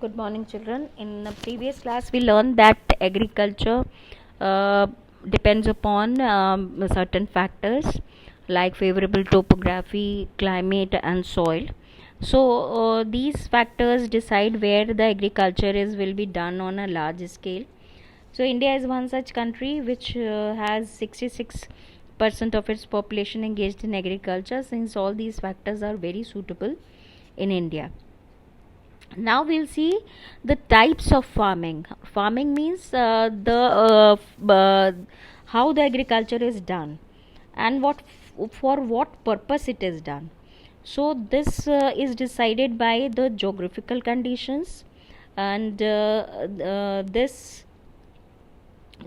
Good morning, children. In the previous class, we learned that agriculture uh, depends upon certain factors like favorable topography, climate, and soil. So, these factors decide where the agriculture is will be done on a large scale. So, India is one such country which has 66% of its population engaged in agriculture, since all these factors are very suitable in India. Now we'll see the types of farming means the how the agriculture is done and for what purpose it is done. So this is decided by the geographical conditions, and this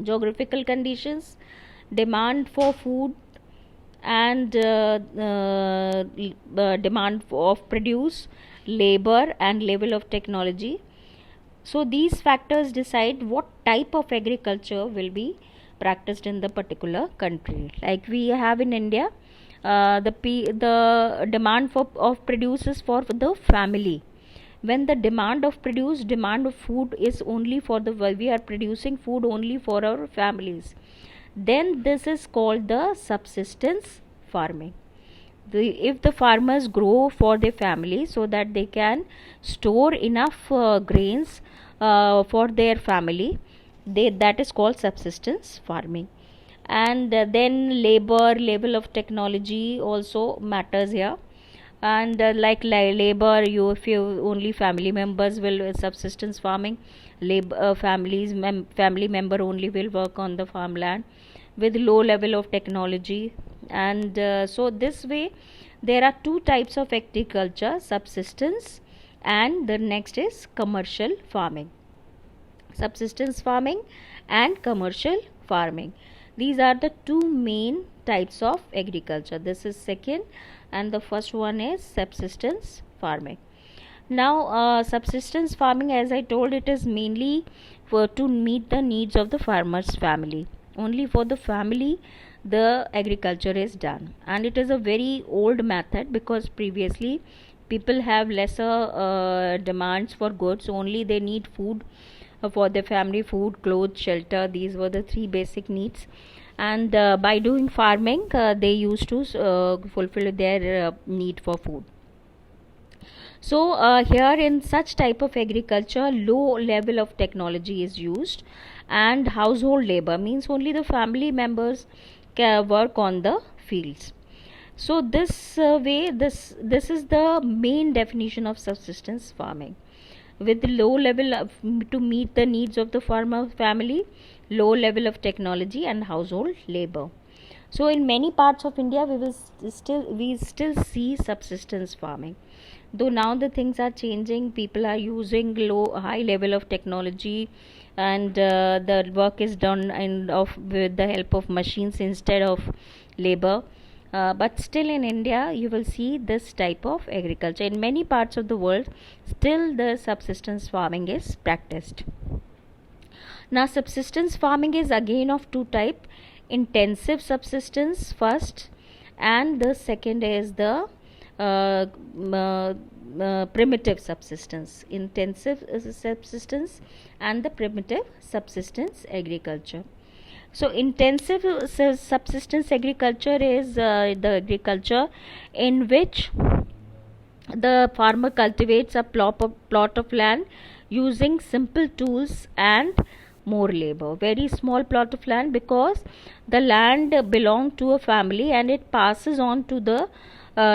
geographical conditions, demand for food, and demand of produce, labor, and level of technology. So these factors decide what type of agriculture will be practiced in the particular country. Like we have in India, the demand for of produce is for the family. When the demand of food is only for the, we are producing food only for our families, then this is called the subsistence farming. If the farmers grow for their family so that they can store enough grains for their family, that is called subsistence farming. And then labor, level of technology also matters here. And like labor, you if you only family members will subsistence farming, labor family member only will work on the farmland with low level of technology. And so this way there are two types of agriculture: subsistence, and the next is commercial farming. Subsistence farming and commercial farming, these are the two main types of agriculture. This is second, and the first one is subsistence farming. Now subsistence farming, as I told, it is mainly for to meet the needs of the farmer's family. Only for the family the agriculture is done, and it is a very old method because previously people have lesser demands for goods. Only they need food for their family: food, clothes, shelter. These were the three basic needs. And by doing farming they used to fulfill their need for food. So here in such type of agriculture, low level of technology is used, and household labor means only the family members can work on the fields. So this way, this is the main definition of subsistence farming, with the low level of, to meet the needs of the farmer family, low level of technology and household labor. So in many parts of India we still see subsistence farming, though now the things are changing. People are using high level of technology, and the work is done with the help of machines instead of labor. But still in India you will see this type of agriculture. In many parts of the world still the subsistence farming is practiced. Now subsistence farming is again of two type: intensive subsistence first, and the second is the uh, primitive subsistence. Intensive subsistence and the primitive subsistence agriculture. So intensive subsistence agriculture is the agriculture in which the farmer cultivates a plot of land using simple tools and more labor. Very small plot of land, because the land belongs to a family and it passes on to the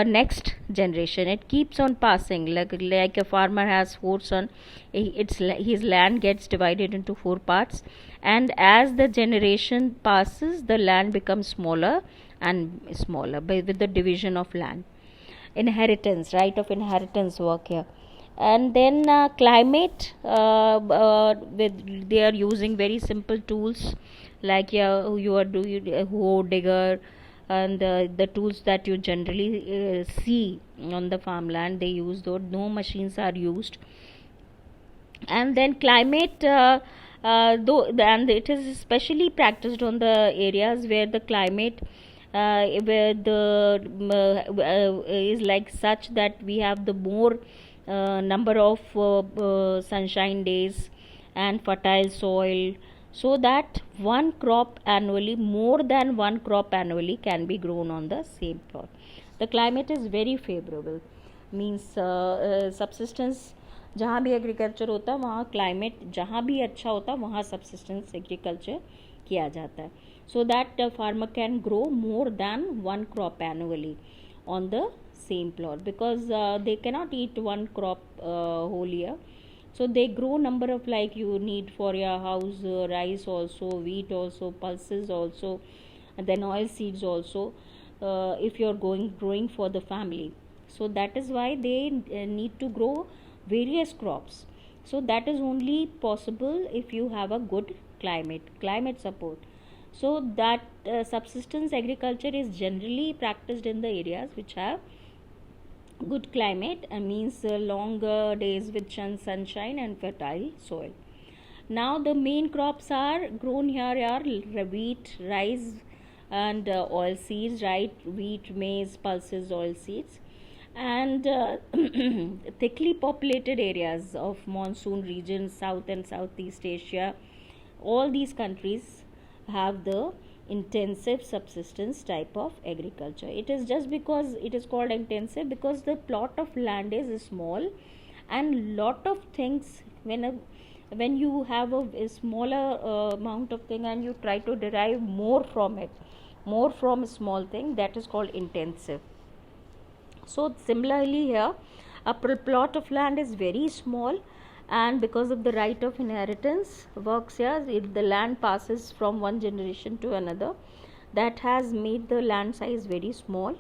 next generation. It keeps on passing, like a farmer has four sons. His land gets divided into four parts, and as the generation passes the land becomes smaller and smaller with the division of land. Inheritance, right of inheritance work here. And then climate, with they are using very simple tools, like you are doing hoe, digger, and the tools that you generally see on the farmland. They use those, no machines are used. And then climate, and it is especially practiced on the areas where the climate where the is like such that we have the more number of sunshine days and fertile soil, so that one crop annually, more than one crop annually, can be grown on the same plot. The climate is very favorable, means subsistence जहाँ भी agriculture होता है वहाँ climate जहाँ भी अच्छा होता है वहाँ सबसिस्टेंस एग्रीकल्चर किया जाता है, so that farmer can grow more than one crop annually on the same plot, because they cannot eat one crop whole year. So they grow number of, like you need for your house, rice also, wheat also, pulses also, and then oil seeds also, if you're growing for the family. So that is why they need to grow various crops. So that is only possible if you have a good climate support. So that subsistence agriculture is generally practiced in the areas which have good climate, and means longer days with sunshine and fertile soil. Now the main crops are grown here are wheat, rice, and oil seeds, right? Wheat, maize, pulses, oil seeds, and thickly populated areas of monsoon regions, South and Southeast Asia, all these countries have the intensive subsistence type of agriculture. It is just because it is called intensive because the plot of land is small, and lot of things, when you have a smaller amount of thing and you try to derive more from it, more from a small thing, that is called intensive. So similarly here, a plot of land is very small, and because of the right of inheritance works here, if the land passes from one generation to another, that has made the land size very small,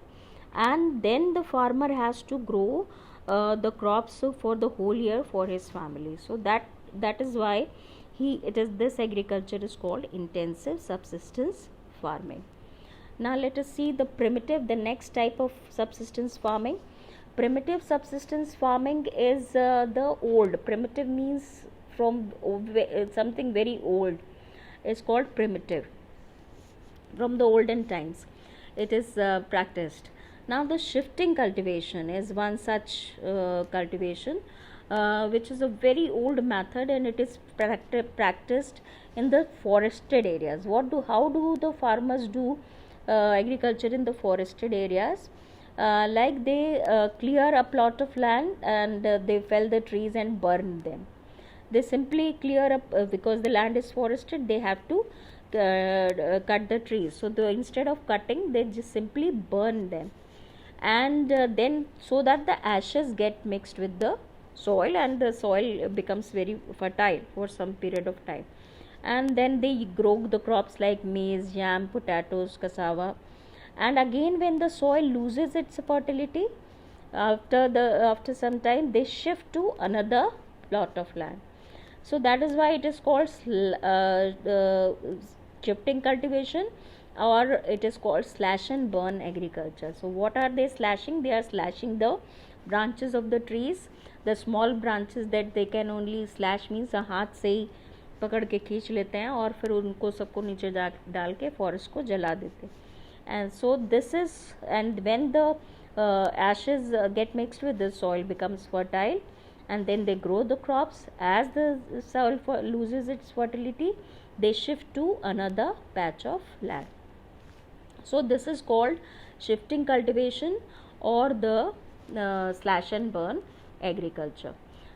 and then the farmer has to grow the crops for the whole year for his family. So that is why this agriculture is called intensive subsistence farming. Now let us see the next type of subsistence farming. Primitive subsistence farming is the old. Primitive means from something very old. It's called primitive. From the olden times, it is practiced. Now the shifting cultivation is one such cultivation, which is a very old method, and it is practiced in the forested areas. How do the farmers do agriculture in the forested areas? Like they clear a plot of land, and they fell the trees and burn them. They simply clear up because the land is forested, they have to cut the trees. So instead of cutting, they just simply burn them, and then so that the ashes get mixed with the soil, and the soil becomes very fertile for some period of time, and then they grow the crops like maize, yam, potatoes, cassava. And again, when the soil loses its fertility, after some time, they shift to another plot of land. So that is why it is called shifting cultivation, or it is called slash and burn agriculture. So what are they slashing? They are slashing the branches of the trees, the small branches that they can only slash, means हाथ से ही पकड़ के खींच लेते हैं और फिर उनको सबको नीचे डाल के फॉरेस्ट को जला देते हैं. And so this is, and when the ashes get mixed with the soil, becomes fertile, and then they grow the crops. As the soil loses its fertility, they shift to another patch of land. So this is called shifting cultivation, or the slash and burn agriculture.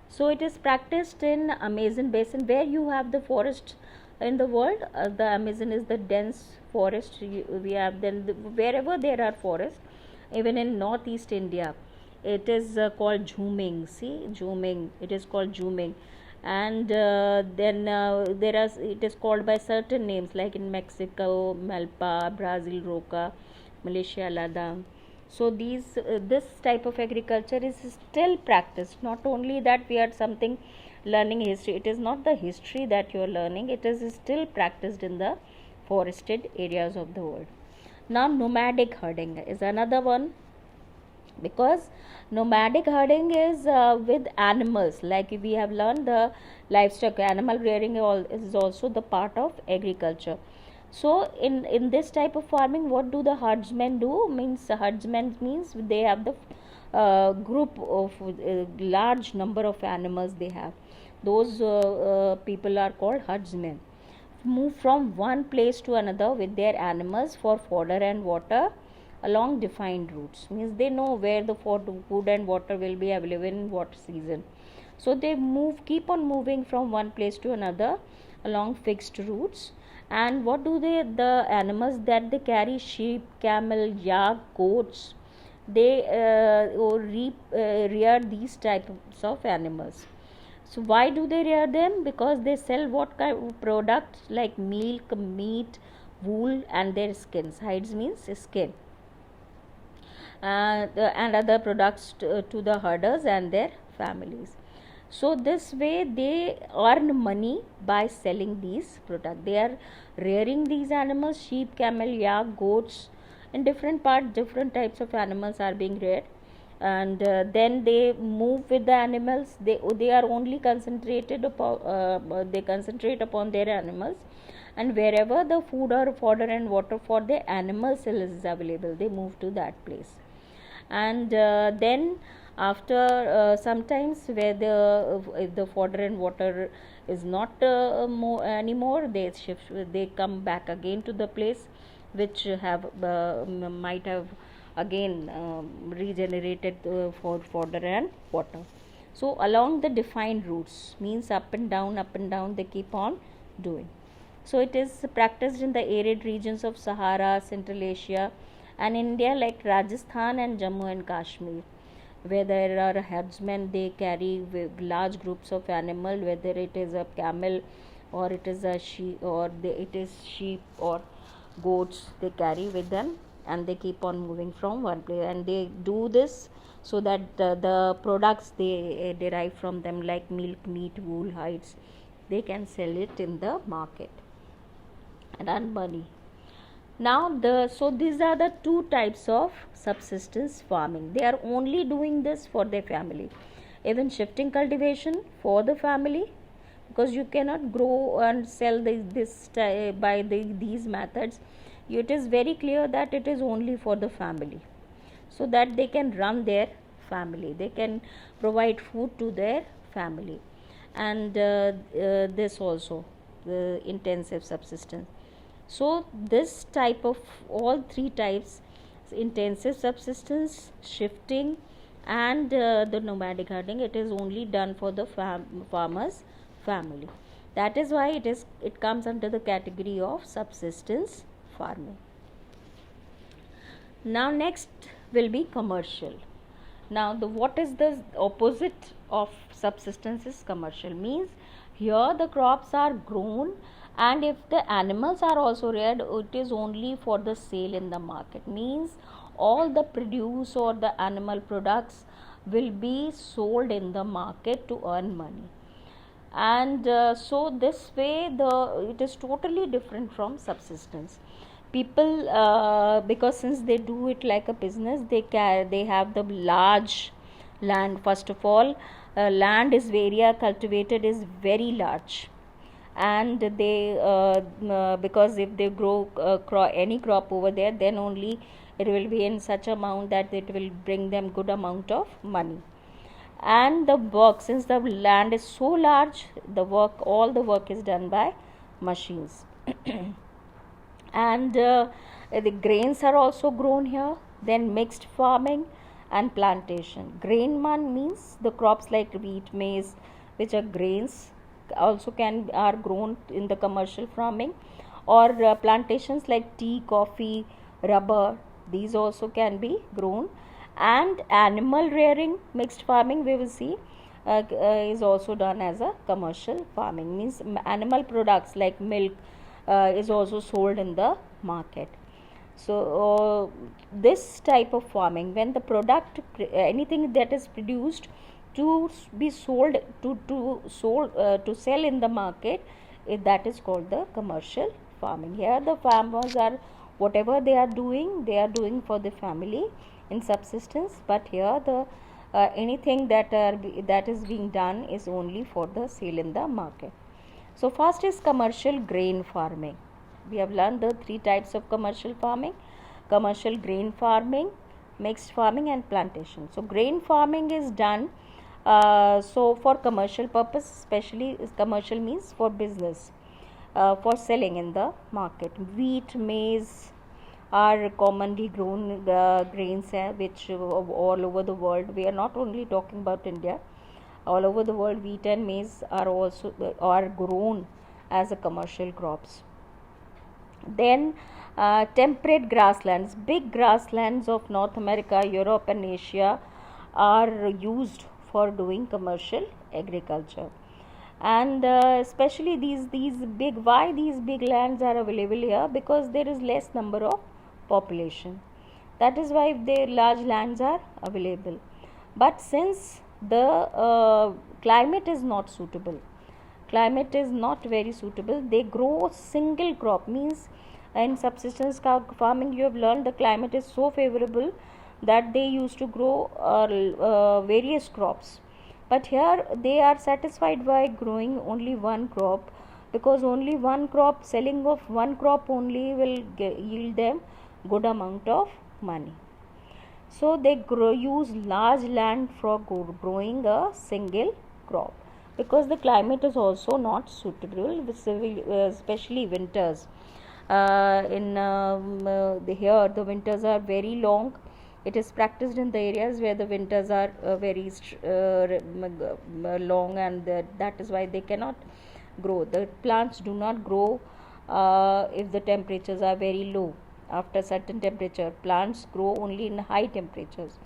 So it is practiced in Amazon basin, where you have the forest in the world. The Amazon is the dense forest. We have then wherever there are forests, even in northeast India, it is called jhuming. See, jhuming, it is called jhuming. And then it is called by certain names, like in Mexico, Malpa, Brazil, Roca, Malaysia, Ladang. So this type of agriculture is still practiced. Not only that we are something learning history, it is not the history that you are learning, it is still practiced in the forested areas of the world. Now nomadic herding is another one, because nomadic herding is with animals. Like we have learned, the livestock, animal rearing is also the part of agriculture. So in this type of farming, what do the herdsmen do? Herdsmen means they have the group of large number of animals they have. Those people are called herdsmen. Move from one place to another with their animals for fodder and water along defined routes. Means they know where the food and water will be available in what season. So they keep on moving from one place to another along fixed routes. And what do the animals that they carry, sheep, camel, yak, goats, they rear these types of animals. So why do they rear them? Because they sell what kind of products like milk, meat, wool, and their skins. Hides means skin. And other products to the herders and their families. So this way they earn money by selling these products. They are rearing these animals, sheep, camel, yak, goats. In different parts, different types of animals are being reared. And then they move with the animals. They are only concentrated upon they concentrate upon their animals, and wherever the food or fodder and water for the animals is available, they move to that place. And then after sometimes where if the fodder and water is not anymore, they come back again to the place which have might have again regenerated for fodder and water. So along the defined routes, means up and down they keep on doing. So it is practiced in the arid regions of Sahara, Central Asia, and India like Rajasthan and Jammu and Kashmir, where there are herdsmen. They carry large groups of animal, whether it is a camel or it is a sheep, or it is sheep or goats they carry with them, and they keep on moving from one place. And they do this so that the products they derive from them, like milk, meat, wool, hides, they can sell it in the market and earn money. Now so these are the two types of subsistence farming. They are only doing this for their family. Even shifting cultivation for the family, because you cannot grow and sell these methods. It is very clear that it is only for the family, so that they can run their family, they can provide food to their family. And this also the intensive subsistence. So this type of all three types, intensive subsistence, shifting, and the nomadic herding, it is only done for the farmer's family. That is why it comes under the category of subsistence farming. Now next will be commercial. Now what is the opposite of subsistence is commercial. Means here the crops are grown, and if the animals are also reared, it is only for the sale in the market. Means all the produce or the animal products will be sold in the market to earn money. And so this way it is totally different from subsistence. People because since they do it like a business, they have the large land. First of all, land is area cultivated is very large, and they because if they grow any crop over there, then only it will be in such amount that it will bring them good amount of money. And the work, since the land is so large, all the work is done by machines. And the grains are also grown here. Then mixed farming and plantation. Grain man means the crops like wheat, maize, which are grains, also are grown in the commercial farming. Or plantations like tea, coffee, rubber, these also can be grown. And animal rearing, mixed farming, we will see is also done as a commercial farming. Means animal products like milk is also sold in the market. So this type of farming, when the product anything that is produced to be sold to sell in the market, that is called the commercial farming. Here the farmers are, whatever they are doing for the family in subsistence, but here the anything that is being done is only for the sale in the market. So first is commercial grain farming. We have learned the three types of commercial farming: commercial grain farming, mixed farming and plantation. So grain farming is done so for commercial purpose, especially commercial means for business, for selling in the market. Wheat, maize are commonly grown grains which all over the world. We are not only talking about India. All over the world, wheat and maize are also are grown as a commercial crops. Then temperate grasslands, big grasslands of North America, Europe and Asia are used for doing commercial agriculture. And especially these big, why these big lands are available here? Because there is less number of population. That is why their large lands are available. But since the climate is not suitable, climate is not very suitable, they grow single crop. Means in subsistence farming, you have learned the climate is so favorable that they used to grow various crops. But here they are satisfied by growing only one crop, because only one crop, selling of one crop only will yield them good amount of money. So they use large land for growing a single crop, because the climate is also not suitable, especially winters. Here the winters are very long. It is practiced in the areas where the winters are very long, and that is why they cannot grow. The plants do not grow if the temperatures are very low. After certain temperature, plants grow only in high temperatures.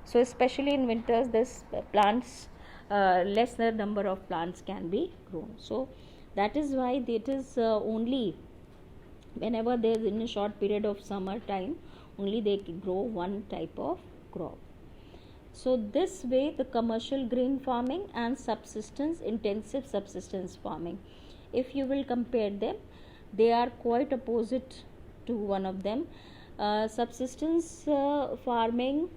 So especially in winters, this plants lesser number of plants can be grown. So that is why it is only whenever there is in a short period of summer time, only they grow one type of crop. So this way the commercial grain farming and subsistence, intensive subsistence farming, if you will compare them, they are quite opposite to one of them. Subsistence farming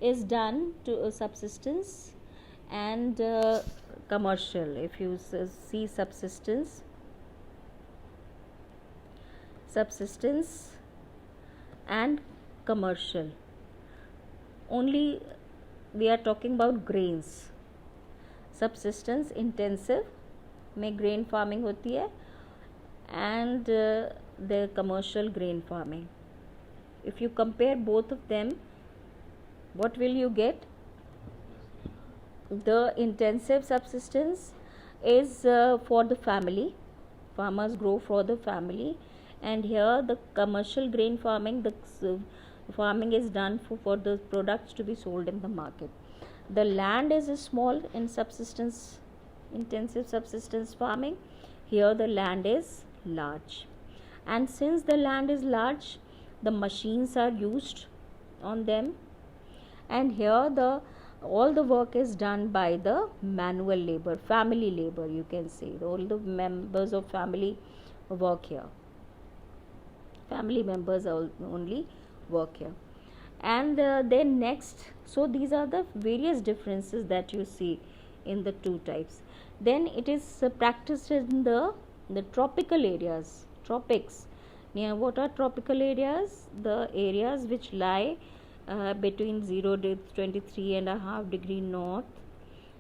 is done to subsistence and commercial. If you see subsistence and commercial, only we are talking about grains. Subsistence intensive में grain farming होती है and the commercial grain farming. If you compare both of them, what will you get? The intensive subsistence is for the family. Farmers grow for the family, and here the commercial grain farming, the farming is done for the products to be sold in the market. The land is small in subsistence, intensive subsistence farming. Here the land is large, and since the land is large, the machines are used on them, and here all the work is done by the manual labor, family labor, you can say. All the members of family work here. Family members only work here. And then next, so these are the various differences that you see in the two types. Then it is practiced in the tropical areas, tropics. Now, what are tropical areas? The areas which lie between 0 to 23.5 degree north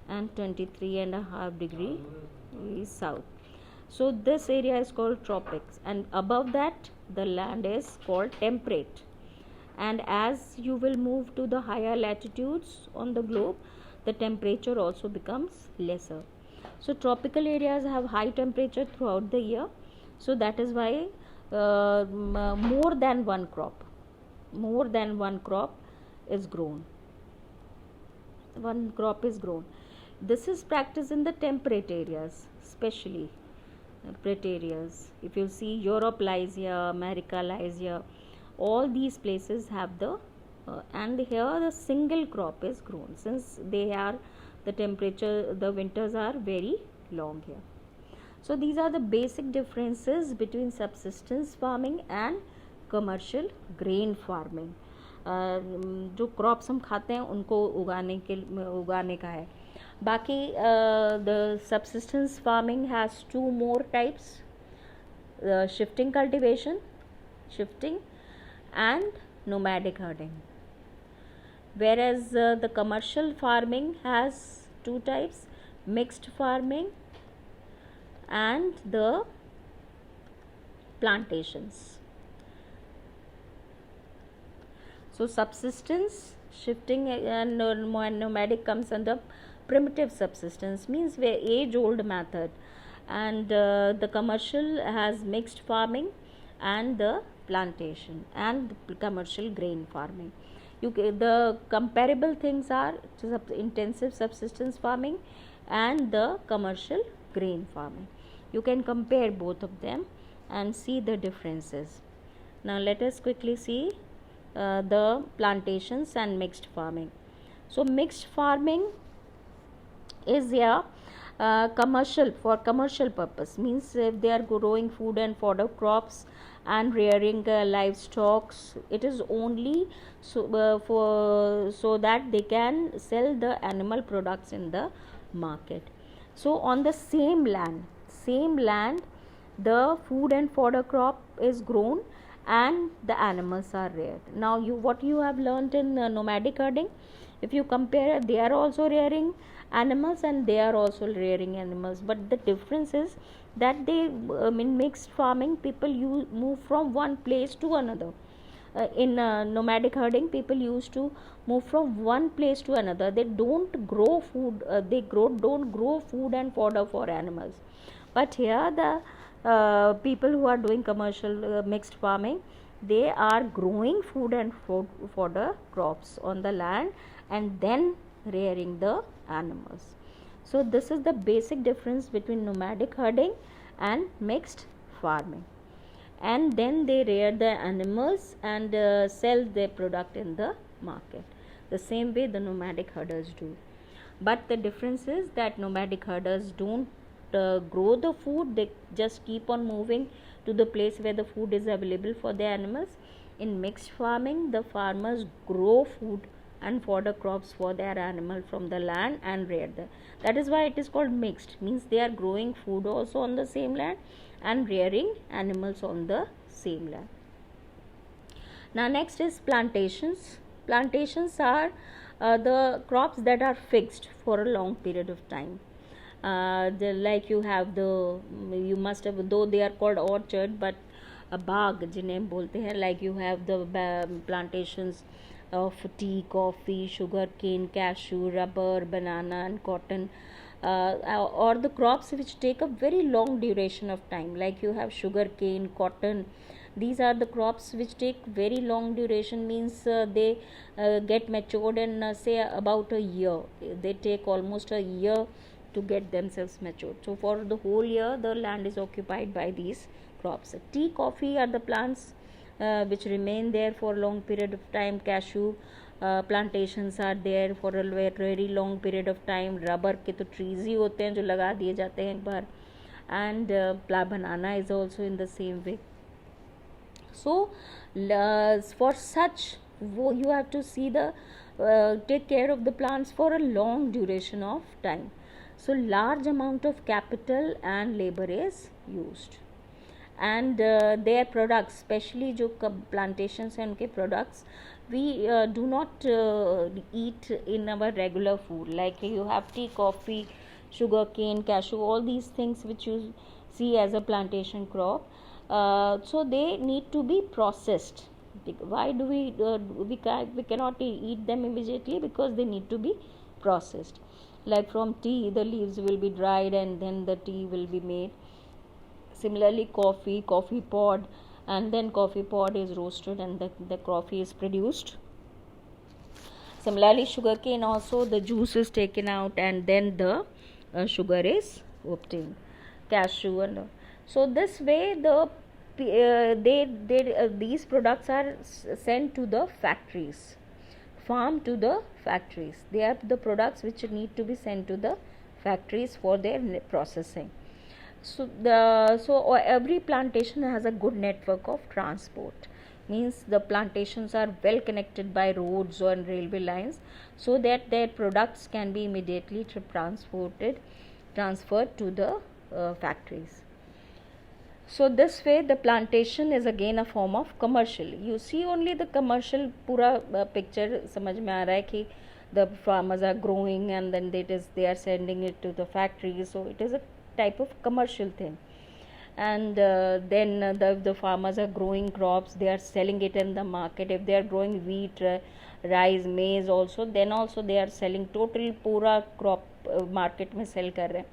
and 23.5 degree south. So this area is called tropics, and above that the land is called temperate. And as you will move to the higher latitudes on the globe, the temperature also becomes lesser. So tropical areas have high temperature throughout the year, so that is why more than one crop is grown. One crop is grown. This is practiced in the temperate areas, especially temperate areas. If you see, Europe lies here, America lies here. All these places have the and here the single crop is grown, since they are the temperature, the winters are very long here. So these are the basic differences between subsistence farming and commercial grain farming. जो crops हम खाते हैं उनको उगाने का है. बाकी the subsistence farming has two more types, shifting cultivation, shifting, and nomadic herding. whereas the commercial farming has two types, mixed farming and the plantations. So subsistence shifting and nomadic comes under primitive subsistence, means where age old method, and the commercial has mixed farming and the plantation and the commercial grain farming. The comparable things are intensive subsistence farming and the commercial grain farming. You can compare both of them and see the differences. Now let us quickly see the plantations and mixed farming. So mixed farming is commercial, for commercial purpose, means if they are growing food and fodder crops and rearing livestock, it is only so that they can sell the animal products in the market. So on the same land the food and fodder crop is grown and the animals are reared. Now what you have learnt in nomadic herding, if you compare, they are also rearing animals and they are also rearing animals, but the difference is that they in mixed farming people move from one place to another. In nomadic herding people used to move from one place to another. They don't grow food, don't grow food and fodder for animals. But here the people who are doing commercial mixed farming, they are growing food and fodder crops on the land and then rearing the animals. So this is the basic difference between nomadic herding and mixed farming. And then they rear the animals and sell their product in the market, the same way the nomadic herders do. But the difference is that nomadic herders don't grow the food, they just keep on moving to the place where the food is available for the animals. In mixed farming the farmers grow food and fodder crops for their animal from the land and rear them. That is why it is called mixed, means they are growing food also on the same land and rearing animals on the same land. Now next is plantations. Plantations are the crops that are fixed for a long period of time. Like you have you must have, though they are called orchard, but बाग जिन्हें बोलते हैं, like you have the plantations of tea, coffee, sugar cane, cashew, rubber, banana and cotton, or the crops which take a very long duration of time, like you have sugar cane, cotton. These are the crops which take very long duration, means they get matured in say about a year. They take almost a year to get themselves matured. So for the whole year the land is occupied by these crops. Tea, coffee are the plants which remain there for a long period of time. Cashew plantations are there for a very long period of time. Rubber के तो trees ही होते हैं जो लगा दिए जाते हैं एक बार. And banana is also in the same way. So for such you have to see the take care of the plants for a long duration of time. So large amount of capital and labor is used. And their products, especially जो plantations हैं उनके products, we do not eat in our regular food. Like you have tea, coffee, sugar cane, cashew, all these things which you see as a plantation crop. So they need to be processed. Why do we cannot eat them immediately? Because they need to be processed. Like from tea, the leaves will be dried and then the tea will be made. Similarly, coffee pod, and then coffee pod is roasted and the coffee is produced. Similarly, sugarcane also, the juice is taken out and then the sugar is obtained. Cashew and so this way these products are sent to the factories, farmed to the factories. They are the products which need to be sent to the factories for their processing. So every plantation has a good network of transport, means the plantations are well connected by roads or railway lines, so that their products can be immediately transferred to the factories. So this way the plantation is again a form of commercial. You see only the commercial पूरा picture समझ में आ रहा है कि the farmers are growing and then they are sending it to the factories, so it is a type of commercial thing. And then the farmers are growing crops, they are selling it in the market. If they are growing wheat, rice, maize also, then also they are selling total पूरा crop market में sell कर रहे हैं.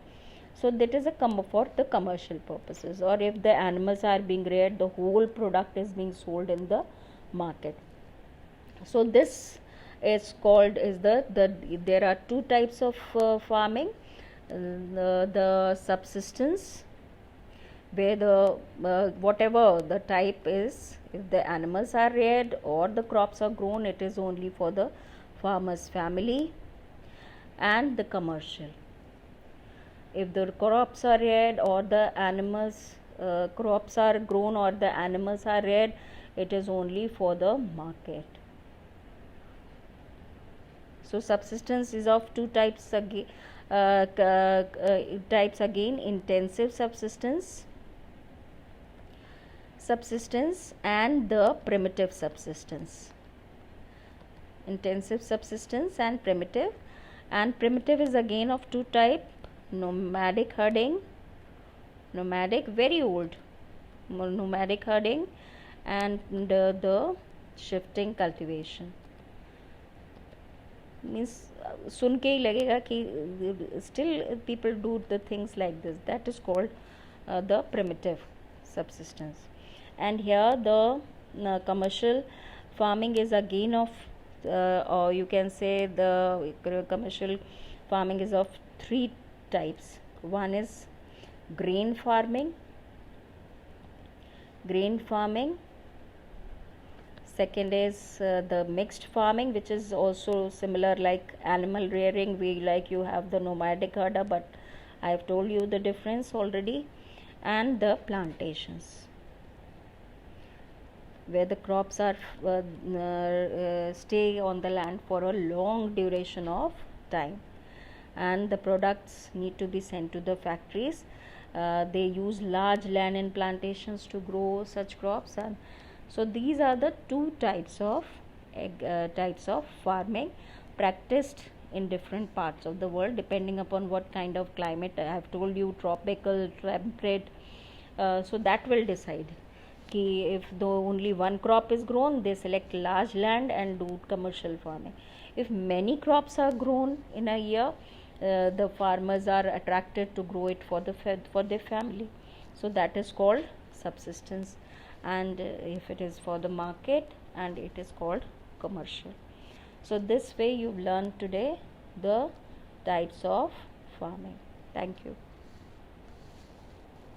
So that is for the commercial purposes. Or if the animals are being reared, the whole product is being sold in the market. So this is called there are two types of farming. The subsistence, where the whatever the type is, if the animals are reared or the crops are grown, it is only for the farmer's family. And the commercial, if the crops are reared or the animals crops are grown or the animals are reared, it is only for the market. So subsistence is of two types again, intensive subsistence and the primitive subsistence. Intensive subsistence and primitive. And primitive is again of two type: nomadic herding, very old nomadic herding, and the shifting cultivation. Means सुन के ही लगेगा कि still people do the things like this. That is called the primitive subsistence. And here the commercial farming is again of or you can say the commercial farming is of three types. One is grain farming. Second is the mixed farming, which is also similar like animal rearing. You have the nomadic herder, but I have told you the difference already. And the plantations, where the crops are stay on the land for a long duration of time, and the products need to be sent to the factories. They use large land and plantations to grow such crops. And so these are the two types of farming practiced in different parts of the world, depending upon what kind of climate. I have told you tropical, temperate, so that will decide कि if though only one crop is grown, they select large land and do commercial farming. If many crops are grown in a year, the farmers are attracted to grow it for their family. So that is called subsistence. And if it is for the market, and it is called commercial. So this way you've learned today the types of farming. Thank you.